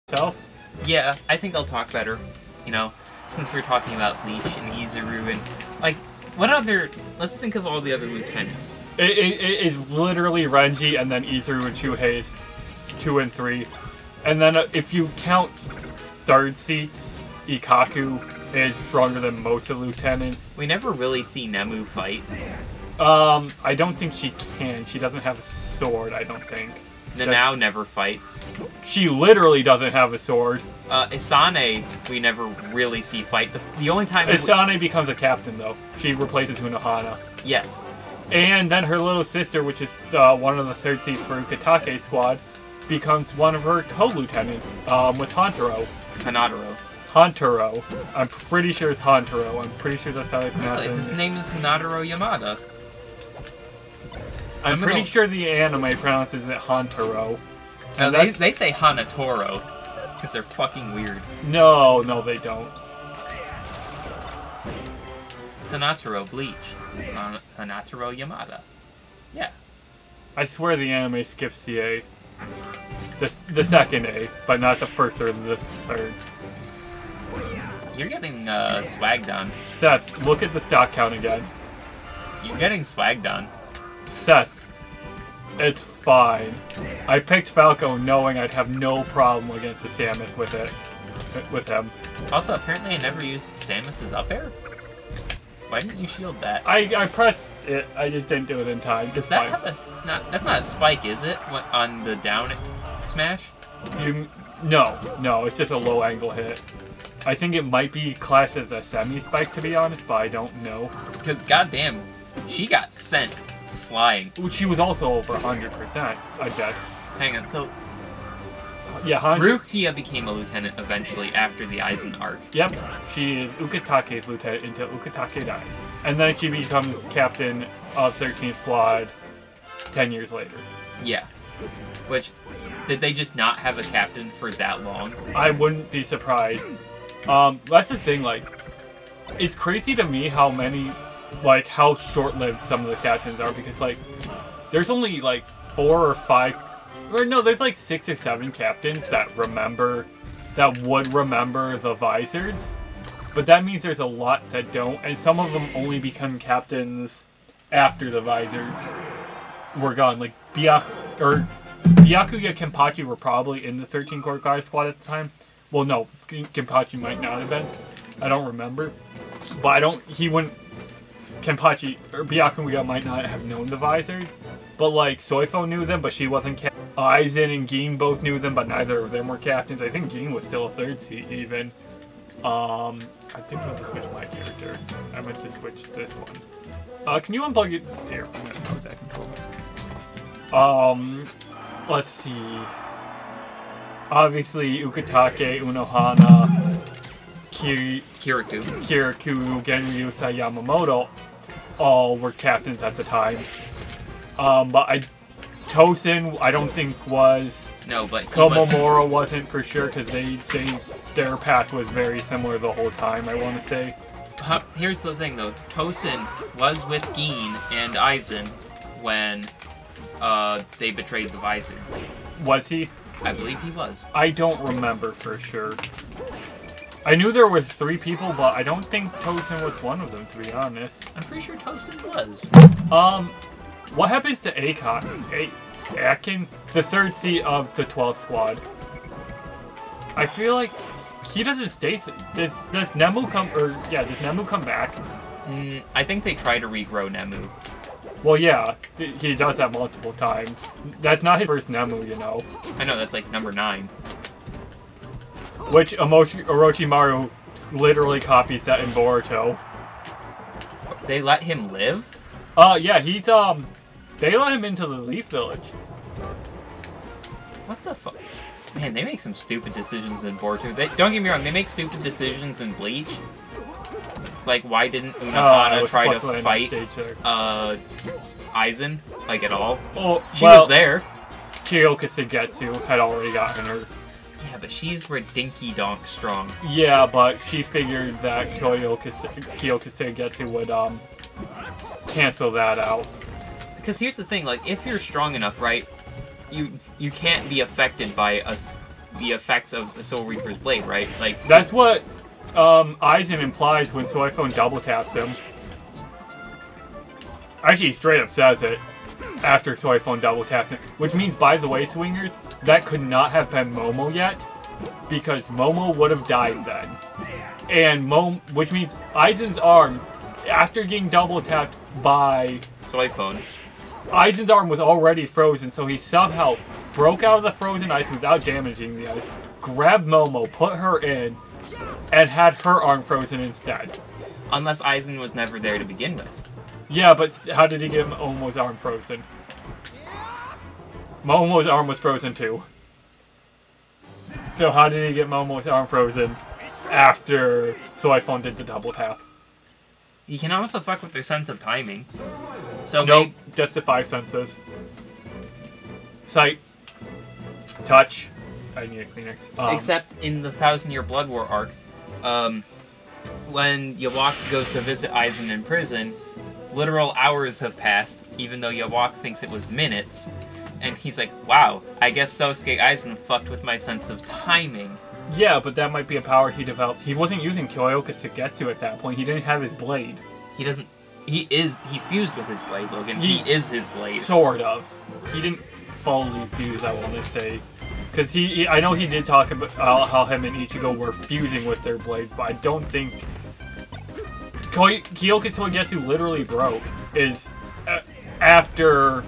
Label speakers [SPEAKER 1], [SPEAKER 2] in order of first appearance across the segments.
[SPEAKER 1] Self?
[SPEAKER 2] Yeah, I think I'll talk better, you know, since we're talking about Bleach and Izuru and, like, what other... Let's think of all the other lieutenants.
[SPEAKER 1] It is literally Renji and then Izuru and Shuhei is 2 and 3. And then if you count third seats, Ikkaku is stronger than most of the lieutenants.
[SPEAKER 2] We never really see Nemu fight.
[SPEAKER 1] I don't think she can. She doesn't have a sword, I don't think.
[SPEAKER 2] Nanao never fights.
[SPEAKER 1] She literally doesn't have a sword.
[SPEAKER 2] Isane, we never really see fight. The only time...
[SPEAKER 1] Isane becomes a captain, though. She replaces Unohana.
[SPEAKER 2] Yes.
[SPEAKER 1] And then her little sister, which is one of the third seats for Ukitake's squad, becomes one of her co-lieutenants, with Hantaro.
[SPEAKER 2] Hanataro.
[SPEAKER 1] Hantaro. I'm pretty sure it's Hantaro. I'm pretty sure that's how they pronounce it.
[SPEAKER 2] His name is Hanataro Yamada.
[SPEAKER 1] I'm pretty sure the anime pronounces it Hantaro.
[SPEAKER 2] No, they say Hanatoro, because they're fucking weird.
[SPEAKER 1] No, they don't.
[SPEAKER 2] Hanataro Bleach. Hanataro Yamada. Yeah.
[SPEAKER 1] I swear the anime skips the A. The second A, but not the first or the third.
[SPEAKER 2] You're getting swagged on.
[SPEAKER 1] Seth, look at the stock count again.
[SPEAKER 2] You're getting swagged on.
[SPEAKER 1] Seth, it's fine. I picked Falco knowing I'd have no problem against the Samus with him.
[SPEAKER 2] Also, apparently I never used Samus's up air. Why didn't you shield that?
[SPEAKER 1] I pressed it, I just didn't do it in time.
[SPEAKER 2] Does that have a... that's not a spike, is it? On the down smash?
[SPEAKER 1] No, it's just a low angle hit. I think it might be classed as a semi-spike, to be honest, but I don't know.
[SPEAKER 2] Because, goddamn, she got sent flying.
[SPEAKER 1] She was also over 100%, I bet.
[SPEAKER 2] Hang on, so...
[SPEAKER 1] Yeah,
[SPEAKER 2] Rukia became a lieutenant eventually after the Aizen arc.
[SPEAKER 1] Yep, she is Ukitake's lieutenant until Ukitake dies. And then she becomes captain of 13th Squad 10 years later.
[SPEAKER 2] Yeah. Which, did they just not have a captain for that long?
[SPEAKER 1] I wouldn't be surprised. That's the thing, like, it's crazy to me how many, like, how short-lived some of the captains are, because, like, there's only, like, 4 or 5, or no, there's, like, 6 or 7 captains that would remember the Vizards, but that means there's a lot that don't, and some of them only become captains after the Vizards were gone. Like, Byakuya Kenpachi were probably in the 13 Core Guard squad at the time. Well, no, Kenpachi might not have been. I don't remember. But Kenpachi, or Byakuya might not have known the Vizards. But, like, Soifo knew them, but she wasn't captain. Aizen and Gin both knew them, but neither of them were captains. I think Gin was still a third seat, even. I think I meant to switch my character. I meant to switch this one. Can you unplug it? Here, I'm gonna pause that controller. Let's see. Obviously, Ukitake, Unohana,
[SPEAKER 2] Kirikou,
[SPEAKER 1] Genryusa, Yamamoto, all were captains at the time. But Tosin, I don't think was.
[SPEAKER 2] No, but
[SPEAKER 1] Komomoro wasn't for sure because their path was very similar the whole time. I want to say.
[SPEAKER 2] Here's the thing, though. Tosin was with Gin and Aizen when they betrayed the Vizards.
[SPEAKER 1] Was he?
[SPEAKER 2] I believe he was.
[SPEAKER 1] I don't remember for sure. I knew there were 3 people, but I don't think Tosin was one of them, to be honest.
[SPEAKER 2] I'm pretty sure Tosin was.
[SPEAKER 1] What happens to Akin? The third seat of the 12th squad. I feel like he doesn't stay. Does Nemu come? Does Nemu come back?
[SPEAKER 2] I think they try to regrow Nemu.
[SPEAKER 1] Well, yeah, he does that multiple times. That's not his first Nemu, you know.
[SPEAKER 2] I know, that's like number 9.
[SPEAKER 1] Which Orochimaru literally copies that in Boruto.
[SPEAKER 2] They let him live?
[SPEAKER 1] Yeah, he's, they let him into the Leaf Village.
[SPEAKER 2] What the fuck? Man, they make some stupid decisions in Boruto. Don't get me wrong, they make stupid decisions in Bleach. Like, why didn't Unohana try to fight Aizen, like, at all? She was there.
[SPEAKER 1] Kyoka Suigetsu had already gotten her.
[SPEAKER 2] Yeah, but she's redinky donk strong.
[SPEAKER 1] Yeah, but she figured that Kyoka Suigetsu would, cancel that out. Because
[SPEAKER 2] here's the thing, like, if you're strong enough, right, you can't be affected by the effects of the Soul Reaper's blade, right? Like
[SPEAKER 1] that's what Aizen implies when Soifone double taps him. Actually, he straight up says it after Soifone double taps him. Which means, by the way, swingers, that could not have been Momo yet, because Momo would have died then. And which means Aizen's arm, after getting double tapped by
[SPEAKER 2] Soifone,
[SPEAKER 1] Aizen's arm was already frozen, so he somehow broke out of the frozen ice without damaging the ice, grabbed Momo, put her in, and had her arm frozen instead.
[SPEAKER 2] Unless Aizen was never there to begin with.
[SPEAKER 1] Yeah, but how did he get Momo's arm frozen? Momo's arm was frozen too. So how did he get Momo's arm frozen after Soifone did the double tap?
[SPEAKER 2] You can also fuck with their sense of timing. So
[SPEAKER 1] nope, just the 5 senses. Sight. Touch. I need a Kleenex.
[SPEAKER 2] Except in the 1000-Year Blood War arc, when Yawak goes to visit Aizen in prison, literal hours have passed, even though Yawak thinks it was minutes. And he's like, wow, I guess Sosuke Aizen fucked with my sense of timing.
[SPEAKER 1] Yeah, but that might be a power he developed. He wasn't using Kyoyoka Suigetsu at that point. He didn't have his blade.
[SPEAKER 2] He doesn't... He fused with his blade, Logan. He is his blade.
[SPEAKER 1] Sort of. He didn't fully fuse, I want to say. Because I know he did talk about how him and Ichigo were fusing with their blades, but I don't think... Kyoyoka Suigetsu literally broke is after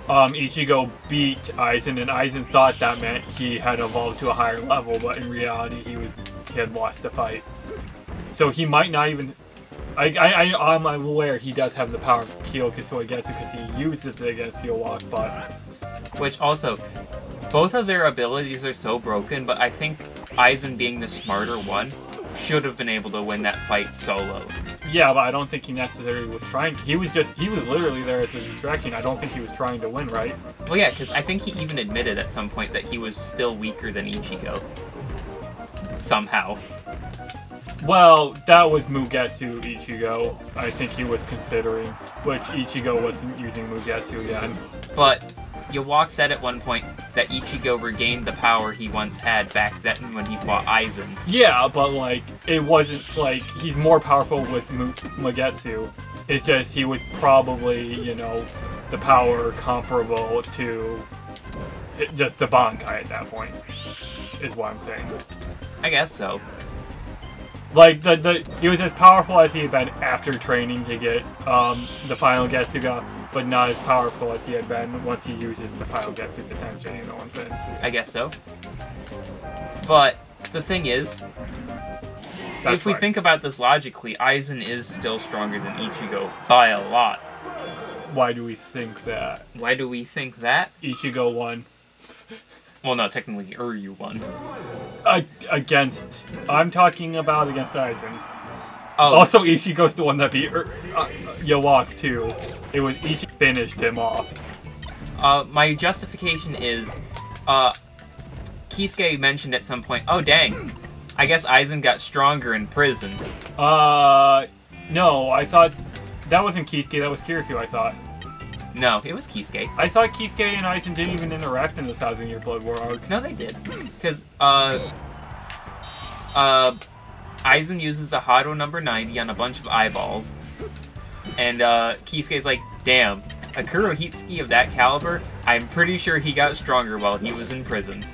[SPEAKER 1] Ichigo beat Aizen, and Aizen thought that meant he had evolved to a higher level, but in reality he had lost the fight. So he might not even... I'm aware he does have the power of Kyoyoka Suigetsu because he used it against Yawak, but...
[SPEAKER 2] Which also, both of their abilities are so broken, but I think Aizen, being the smarter one, should have been able to win that fight solo.
[SPEAKER 1] Yeah, but I don't think he necessarily was trying. He was literally there as a distraction. I don't think he was trying to win, right?
[SPEAKER 2] Well, yeah, because I think he even admitted at some point that he was still weaker than Ichigo. Somehow.
[SPEAKER 1] Well, that was Mugetsu Ichigo, I think he was considering, which Ichigo wasn't using Mugetsu again.
[SPEAKER 2] But Yawak said at one point that Ichigo regained the power he once had back then when he fought Aizen.
[SPEAKER 1] Yeah, but like, it wasn't like, he's more powerful with Mugetsu. It's just he was probably, you know, the power comparable to just the Bankai at that point, is what I'm saying.
[SPEAKER 2] I guess so.
[SPEAKER 1] Like, he was as powerful as he had been after training to get the final Getsuga, but not as powerful as he had been once he uses the final Getsuga Tenshin, you know what I'm saying?
[SPEAKER 2] I guess so. But the thing is, if we think about this logically, Aizen is still stronger than Ichigo by a lot.
[SPEAKER 1] Why do we think that?
[SPEAKER 2] Why do we think that?
[SPEAKER 1] Ichigo won.
[SPEAKER 2] Well, no, technically Uryu won.
[SPEAKER 1] I'm talking about against Aizen.
[SPEAKER 2] Oh.
[SPEAKER 1] Also, Ichigo's the one that beat Yawak, too. It was Ichigo finished him off.
[SPEAKER 2] My justification is, Kisuke mentioned at some point, oh dang, I guess Aizen got stronger in prison.
[SPEAKER 1] No, I thought, that wasn't Kisuke, that was Kirikou, I thought.
[SPEAKER 2] No, it was Kisuke.
[SPEAKER 1] I thought Kisuke and Aizen didn't even interact in the 1000-Year Blood War arc.
[SPEAKER 2] No, they did. Because, Aizen uses a Hado number 90 on a bunch of eyeballs. And, Kisuke's like, damn, a Kurohitsuki of that caliber, I'm pretty sure he got stronger while he was in prison.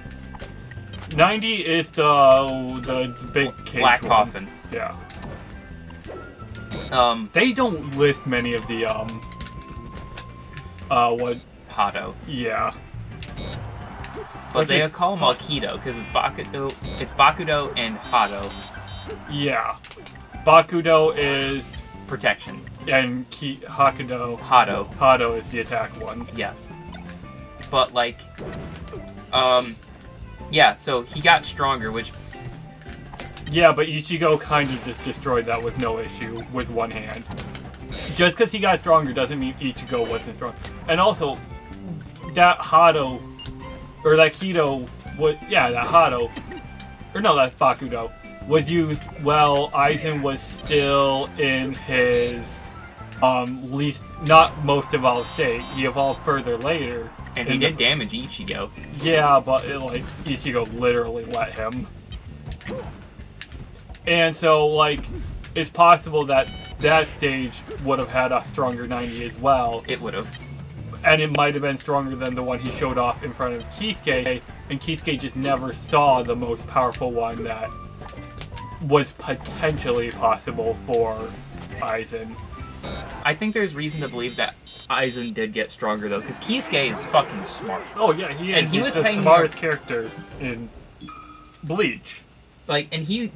[SPEAKER 1] 90 is the big cage
[SPEAKER 2] Black
[SPEAKER 1] one.
[SPEAKER 2] Coffin.
[SPEAKER 1] Yeah. They don't list many of the, what?
[SPEAKER 2] Hado.
[SPEAKER 1] Yeah.
[SPEAKER 2] But they call him Alkido, because it's Bakudo and Hado.
[SPEAKER 1] Yeah. Bakudo is...
[SPEAKER 2] protection.
[SPEAKER 1] And Hado is the attack ones.
[SPEAKER 2] Yes. But, like... yeah, so he got stronger, which...
[SPEAKER 1] Yeah, but Ichigo kind of just destroyed that with no issue, with one hand. Just because he got stronger doesn't mean Ichigo wasn't strong. And also, that Hado, or that Kido, that Hado, or no, that Bakudo, was used while Aizen was still in his, not most evolved state. He evolved further later.
[SPEAKER 2] And he did damage Ichigo.
[SPEAKER 1] Yeah, but like Ichigo literally let him. And so like it's possible that that stage would have had a stronger 90 as well.
[SPEAKER 2] It would have.
[SPEAKER 1] And it might have been stronger than the one he showed off in front of Kisuke, and Kisuke just never saw the most powerful one that was potentially possible for Aizen.
[SPEAKER 2] I think there's reason to believe that Aizen did get stronger though, because Kisuke is fucking smart.
[SPEAKER 1] Oh yeah, he is.
[SPEAKER 2] And he
[SPEAKER 1] He's
[SPEAKER 2] was
[SPEAKER 1] the
[SPEAKER 2] hanging
[SPEAKER 1] smartest character in Bleach.
[SPEAKER 2] Like, and he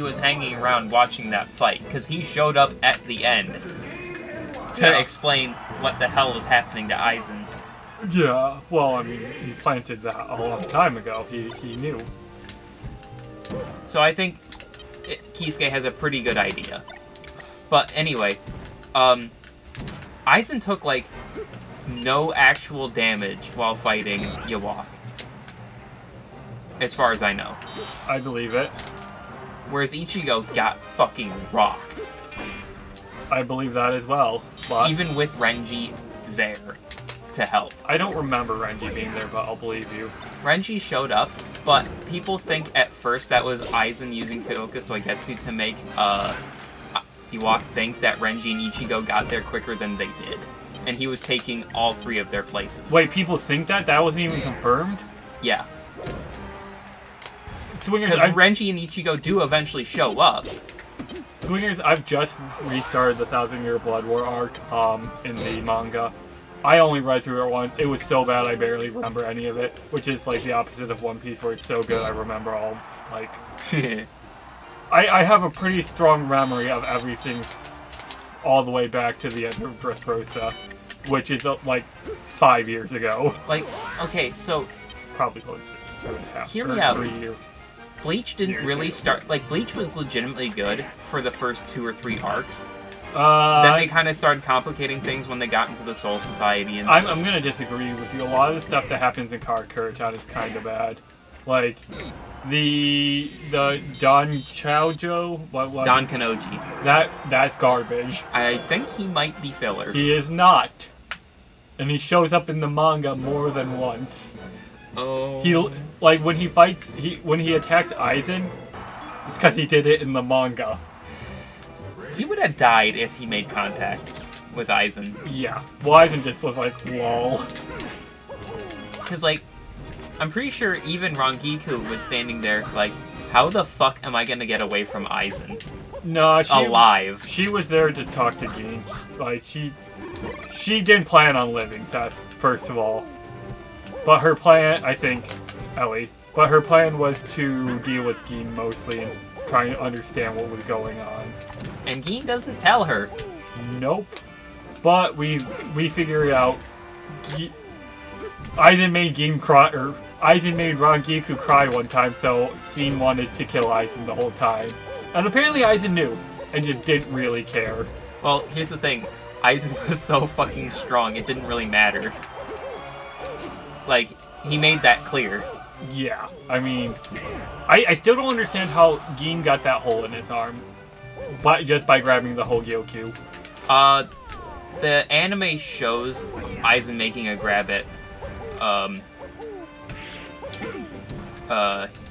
[SPEAKER 2] was hanging around watching that fight, because he showed up at the end to explain what the hell was happening to Aizen.
[SPEAKER 1] Yeah, well, I mean, he planted that a long time ago. He knew.
[SPEAKER 2] So I think Kisuke has a pretty good idea. But anyway, Aizen took, like, no actual damage while fighting Yhwach. As far as I know.
[SPEAKER 1] I believe it.
[SPEAKER 2] Whereas Ichigo got fucking rocked.
[SPEAKER 1] I believe that as well. But
[SPEAKER 2] Even with Renji there to help.
[SPEAKER 1] I don't remember Renji being there, but I'll believe you.
[SPEAKER 2] Renji showed up, but people think at first that was Aizen using Kyoka Soigetsu to make Yhwach think that Renji and Ichigo got there quicker than they did. And he was taking all three of their places.
[SPEAKER 1] Wait, people think that? That wasn't even confirmed?
[SPEAKER 2] Yeah.
[SPEAKER 1] Swingers,
[SPEAKER 2] Because Renji and Ichigo do eventually show up.
[SPEAKER 1] Swingers, I've just restarted the 1,000 Year Blood War arc in the manga. I only read through it once. It was so bad I barely remember any of it, which is like the opposite of One Piece, where it's so good I remember all, like... I have a pretty strong memory of everything all the way back to the end of Dressrosa, which is like 5 years ago.
[SPEAKER 2] Like, okay, so...
[SPEAKER 1] Probably like 2.5
[SPEAKER 2] Hear
[SPEAKER 1] or
[SPEAKER 2] me out.
[SPEAKER 1] 3 years.
[SPEAKER 2] Bleach didn't really start... Like, Bleach was legitimately good for the first 2 or 3 arcs. Then they kind of started complicating things when they got into the Soul Society. And
[SPEAKER 1] I'm going to disagree with you. A lot of the stuff that happens in Karakura is kind of bad. Like, the Don Choujo... What?
[SPEAKER 2] Don Kanoji.
[SPEAKER 1] That's garbage.
[SPEAKER 2] I think he might be filler.
[SPEAKER 1] He is not. And he shows up in the manga more than once.
[SPEAKER 2] Oh.
[SPEAKER 1] He, like, when he fights... When he attacks Aizen, it's because he did it in the manga.
[SPEAKER 2] He would have died if he made contact with Aizen.
[SPEAKER 1] Yeah. Well, Aizen just was like, lol.
[SPEAKER 2] Because, like, I'm pretty sure even Rangiku was standing there, like, how the fuck am I gonna get away from Aizen?
[SPEAKER 1] No,
[SPEAKER 2] alive.
[SPEAKER 1] She was there to talk to Gin. Like, she didn't plan on living, Seth, first of all. But her plan, I think, at least, but her plan was to deal with Gin mostly and try and understand what was going on.
[SPEAKER 2] And Gin doesn't tell her.
[SPEAKER 1] Nope. But we figure it out. Aizen made Gin cry, or Aizen made Rangiku cry one time, so Gin wanted to kill Aizen the whole time. And apparently Aizen knew, and just didn't really care.
[SPEAKER 2] Well, here's the thing. Aizen was so fucking strong, it didn't really matter. Like, he made that clear.
[SPEAKER 1] Yeah, I mean, I still don't understand how Gin got that hole in his arm. But just by grabbing the whole Gyokyu.
[SPEAKER 2] The anime shows Aizen making a grab at,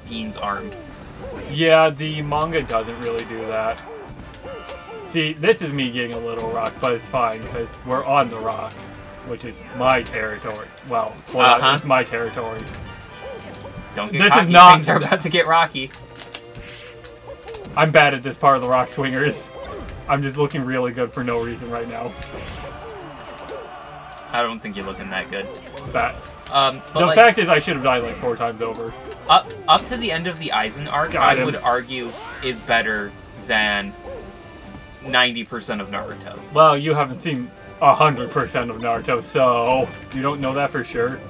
[SPEAKER 2] Gin's arm.
[SPEAKER 1] Yeah, the manga doesn't really do that. See, this is me getting a little rock, but it's fine, because we're on the rock, which is my territory. Well, it's my territory.
[SPEAKER 2] Don't get
[SPEAKER 1] this
[SPEAKER 2] cocky,
[SPEAKER 1] is not...
[SPEAKER 2] things are about to get rocky.
[SPEAKER 1] I'm bad at this part of the Rock Swingers. I'm just looking really good for no reason right now.
[SPEAKER 2] I don't think you're looking that good.
[SPEAKER 1] But the
[SPEAKER 2] like,
[SPEAKER 1] fact is I should have died like 4 times over.
[SPEAKER 2] Up to the end of the Aizen arc, I would argue is better than 90% of Naruto.
[SPEAKER 1] Well, you haven't seen 100% of Naruto, so you don't know that for sure.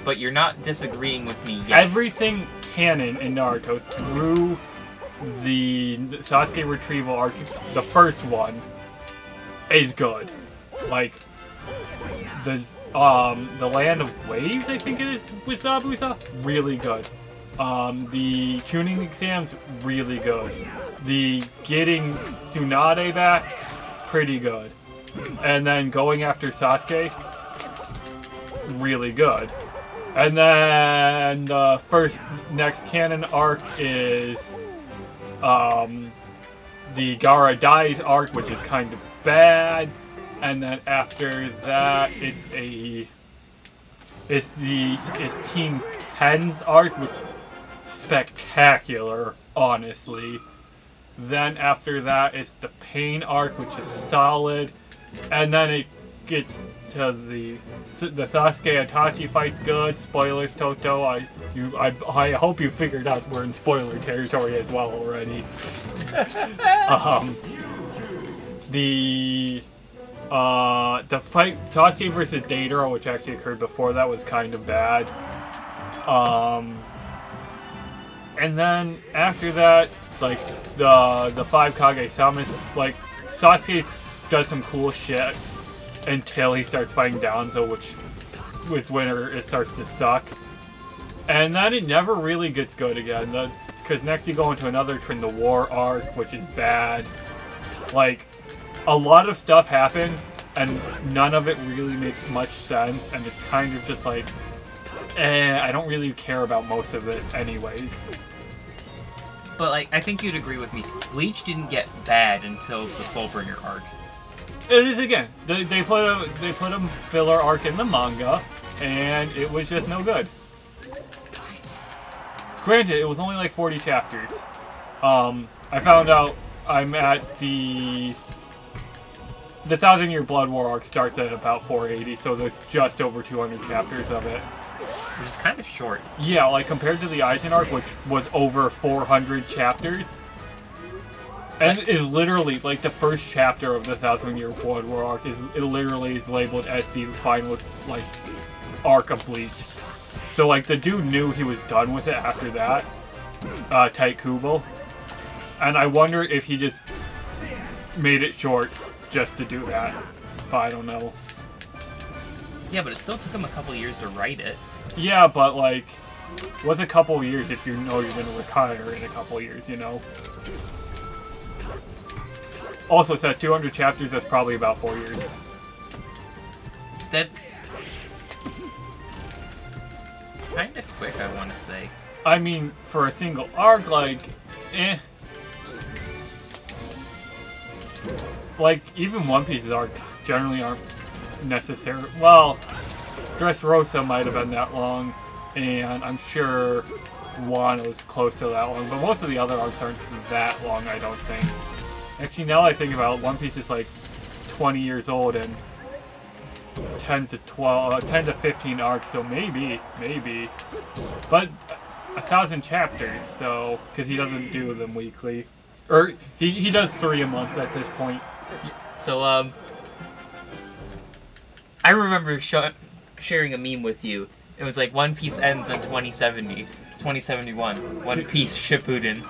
[SPEAKER 2] But you're not disagreeing with me yet.
[SPEAKER 1] Everything canon in Naruto through the Sasuke retrieval arc, the first one, is good. Like, the Land of Waves, I think it is, with Zabuza, really good. The tuning exams, really good. The getting Tsunade back, pretty good. And then going after Sasuke, really good. And then the next canon arc is the Gara dies arc, which is kind of bad. And then after that, it's Team 10's arc, was spectacular, honestly. Then after that, it's the Pain arc, which is solid. And then it gets to the Sasuke Itachi fight's good. Spoilers, Toto. I hope you figured out we're in spoiler territory as well already. The fight Sasuke versus Deidara, which actually occurred before that, was kind of bad. And then after that, like the 5 Kage-samas, like Sasuke does some cool shit until he starts fighting Danzo, which with winter it starts to suck. And then it never really gets good again. Because next you go into another Train the War arc, which is bad. Like, a lot of stuff happens, and none of it really makes much sense, and it's kind of just like, I don't really care about most of this anyways.
[SPEAKER 2] But, like, I think you'd agree with me. Bleach didn't get bad until the Fullbringer arc.
[SPEAKER 1] It is, again. They put a filler arc in the manga, and it was just no good. Granted, it was only like 40 chapters. I found out I'm at the 1,000-Year Blood War arc starts at about 480, so there's just over 200 chapters of it.
[SPEAKER 2] Which is kind of short.
[SPEAKER 1] Yeah, like compared to the Aizen arc, which was over 400 chapters. And is literally, like, the first chapter of the 1,000-Year Blood War arc is labeled as the final, like, arc of Bleach. So, like, the dude knew he was done with it after that. Tite Kubo. And I wonder if he just made it short just to do that. But I don't know.
[SPEAKER 2] Yeah, but it still took him a couple years to write it.
[SPEAKER 1] Yeah, but, like, what's a couple years if you know you're going to retire in a couple years, you know? Also, it's at 200 chapters, that's probably about 4 years.
[SPEAKER 2] That's kind of quick, I want to say.
[SPEAKER 1] I mean, for a single arc, like, Like, even One Piece's arcs generally aren't necessary. Well, Dressrosa might have been that long, and I'm sure Wano's close to that long, but most of the other arcs aren't that long, I don't think. Actually, now that I think about it, One Piece is like 20 years old and 10 to 15 arcs, so maybe. But 1,000 chapters, so, because he doesn't do them weekly. Or, he does 3 a month at this point.
[SPEAKER 2] So, I remember sharing a meme with you. It was like, One Piece ends in 2071. One Piece Shippuden.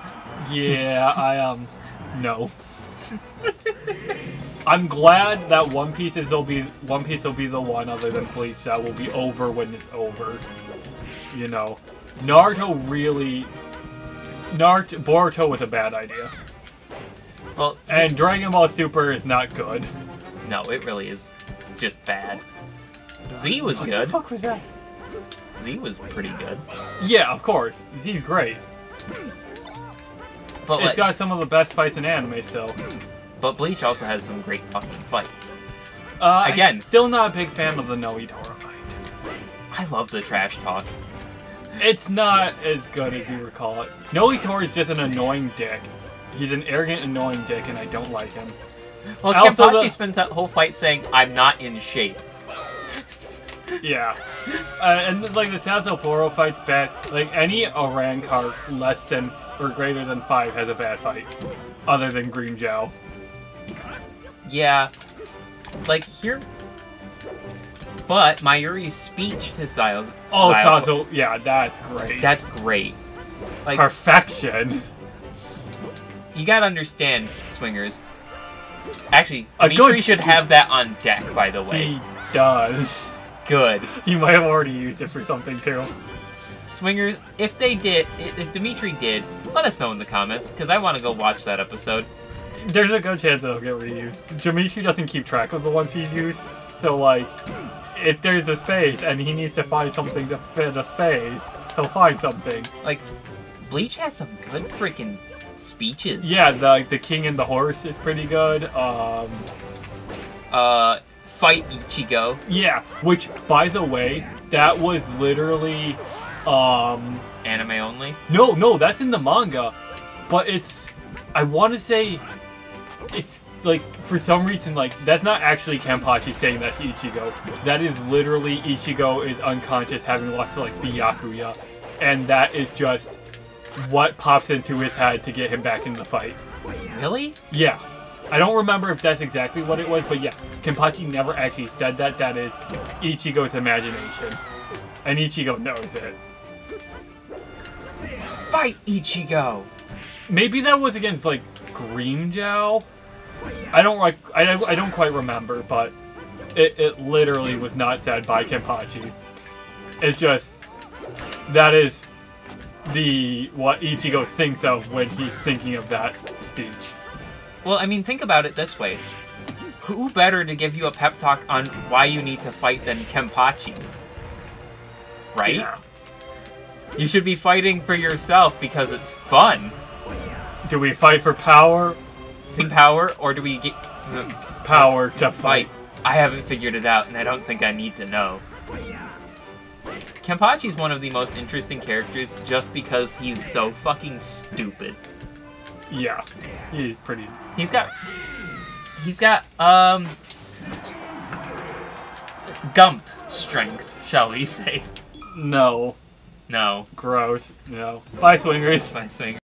[SPEAKER 1] Yeah, no. I'm glad that One Piece will be the one other than Bleach that will be over when it's over. You know, Boruto was a bad idea.
[SPEAKER 2] Well,
[SPEAKER 1] and Dragon Ball Super is not good.
[SPEAKER 2] No, it really is just bad. Z was good.
[SPEAKER 1] What the fuck was that?
[SPEAKER 2] Z was pretty good.
[SPEAKER 1] Yeah, of course. Z's great.
[SPEAKER 2] But
[SPEAKER 1] it's got some of the best fights in anime still.
[SPEAKER 2] But Bleach also has some great fucking fights.
[SPEAKER 1] Again, I'm still not a big fan of the Noitora fight.
[SPEAKER 2] I love the trash talk.
[SPEAKER 1] It's not as good as you recall it. Noitora is just an annoying dick. He's an arrogant, annoying dick, and I don't like him.
[SPEAKER 2] Well, Kenpachi spends that whole fight saying, "I'm not in shape."
[SPEAKER 1] Yeah. And like the Sazoporo fight's bad. Like any Arankar less than or greater than 5 has a bad fight. Other than Green Jow.
[SPEAKER 2] Yeah. Like here. But Mayuri's speech to Sazo.
[SPEAKER 1] Oh, Sazo, yeah, that's great.
[SPEAKER 2] That's great. Like,
[SPEAKER 1] perfection.
[SPEAKER 2] You gotta understand, Swingers. Actually, Dimitri should have that on deck, by the way.
[SPEAKER 1] He does.
[SPEAKER 2] Good.
[SPEAKER 1] He might have already used it for something, too.
[SPEAKER 2] Swingers, if Dimitri did, let us know in the comments, because I want to go watch that episode.
[SPEAKER 1] There's a good chance it'll get reused. Dimitri doesn't keep track of the ones he's used, so, like, if there's a space and he needs to find something to fit a space, he'll find something.
[SPEAKER 2] Like, Bleach has some good freaking speeches.
[SPEAKER 1] Yeah, the king and the horse is pretty good.
[SPEAKER 2] Fight Ichigo.
[SPEAKER 1] Yeah, which, by the way, that was literally,
[SPEAKER 2] Anime only?
[SPEAKER 1] No, that's in the manga. But it's, I want to say, it's, like, for some reason, like, that's not actually Kenpachi saying that to Ichigo. That is literally Ichigo is unconscious, having lost to, like, Byakuya. And that is just what pops into his head to get him back in the fight.
[SPEAKER 2] Really?
[SPEAKER 1] Yeah. I don't remember if that's exactly what it was, but yeah. Kenpachi never actually said that. That is Ichigo's imagination. And Ichigo knows it.
[SPEAKER 2] Fight Ichigo!
[SPEAKER 1] Maybe that was against, like, Grimmjow? I don't quite remember, but it literally was not said by Kenpachi. It's just, that is what Ichigo thinks of when he's thinking of that speech.
[SPEAKER 2] Well, I mean, think about it this way. Who better to give you a pep talk on why you need to fight than Kenpachi? Right?
[SPEAKER 1] Yeah.
[SPEAKER 2] You should be fighting for yourself because it's fun.
[SPEAKER 1] Do we fight for power?
[SPEAKER 2] Team power, or do we get
[SPEAKER 1] Power to fight.
[SPEAKER 2] I haven't figured it out, and I don't think I need to know. Kenpachi's one of the most interesting characters just because he's so fucking stupid.
[SPEAKER 1] Yeah, he's pretty...
[SPEAKER 2] He's got Gump strength, shall we say.
[SPEAKER 1] No.
[SPEAKER 2] No.
[SPEAKER 1] Gross. No. Bye, swingers.
[SPEAKER 2] Bye, swing.